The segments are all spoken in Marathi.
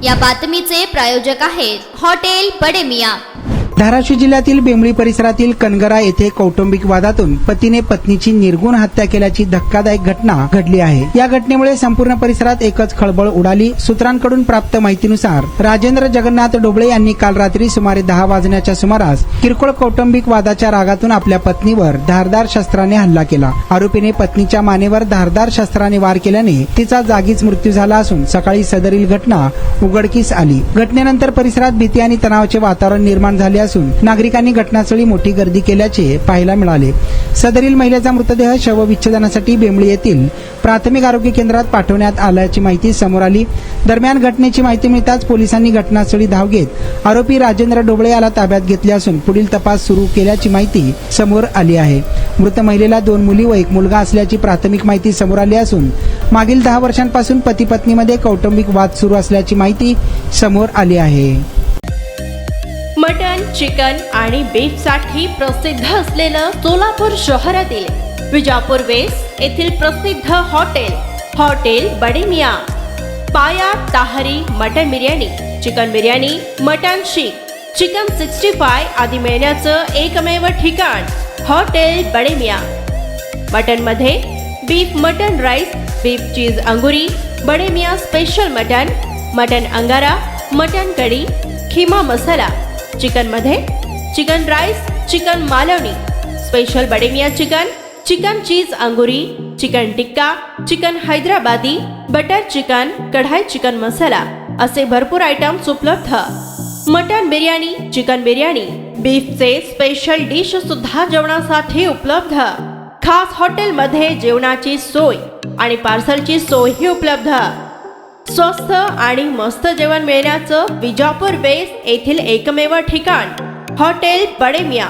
या बातमीचे प्रायोजक आहेत हॉटेल बडे मियां। धाराशिव जिल्ह्यातील बेंबळी परिसरातील कनगरा येथे कौटुंबिक वादातून पतीने पत्नीची निर्गुण हत्या केल्याची धक्कादायक घटना घडली आहे। या घटनेमुळे संपूर्ण परिसरात एकच खळबळ उडाली। सूत्रांकडून प्राप्त माहितीनुसार राजेंद्र जगन्नाथ डोबळे यांनी काल रात्री सुमारे 10 वाजण्याच्या सुमारास किरकोळ कौटुंबिक वादाच्या रागातून आपल्या पत्नीवर धारदार शस्त्राने हल्ला केला। आरोपीने पत्नीच्या मानेवर धारदार शस्त्राने वार केल्याने तिचा जागीच मृत्यू झाला असून सकाळी सदरील घटना उघडकीस आली। घटनेनंतर परिसरात भीती आणि तणावाचे वातावरण निर्माण झाले असून नागरिकांनी घटनास्थळी मोठी गर्दी केल्याचे पाहायला मिळाले। सदरील महिलेचा मृतदेह शवविच्छेदनासाठी बेंबळी येथील प्राथमिक आरोग्य केंद्रात पाठवण्यात आल्याची माहिती समोर आली। दरम्यान घटनेची माहिती मिळताच पोलिसांनी घटनास्थळी धाव घेत आरोपी राजेंद्र डोबळे याला ताब्यात घेतले असून पुढील तपास सुरू केल्याची माहिती समोर आली आहे। मृत महिलेला 2 मुली व 1 मुलगा असल्याची प्राथमिक माहिती समोर आली असून मागील 10 वर्षांपासून पती पत्नीमध्ये कौटुंबिक वाद सुरू असल्याची माहिती समोर आली आहे। मटन, चिकन आणि बीफ साठी प्रसिद्ध असलेलं सोलापूर शहरातील विजापूर वेस्ट येथील प्रसिद्ध हॉटेल बडे मियां। पाया ताहरी mutton biryani, chicken biryani, mutton शीख, चिकन 65 आदी मिळण्याचं एकमेव ठिकाण हॉटेल बडे मियां। मटन मध्ये beef mutton rice, beef cheese अंगुरी, बडे मियां स्पेशल मटन अंगारा, मटन कढी, खिमा मसाला। चिकन मध्ये chicken rice, chicken Malvani, special Bade Miyan chicken cheese अंगुरी, chicken tikka, chicken Hyderabadi, butter chicken, kadai chicken masala असे भरपूर आयटम्स उपलब्ध। मटन बिर्याणी, चिकन बिर्याणी, बीफचे स्पेशल डिश सुद्धा जेवणासाठी उपलब्ध। खास हॉटेलमध्ये जेवणाची सोय आणि पार्सलची सोयही उपलब्ध। स्वस्त आणि मस्त जेवण मिळण्याचं विजापूर वेस्ट येथील एकमेव ठिकाण हॉटेल बडे मियां।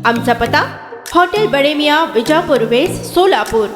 आमचा पत्ता हॉटेल बडे मियां, विजापूर वेस्ट, सोलापूर।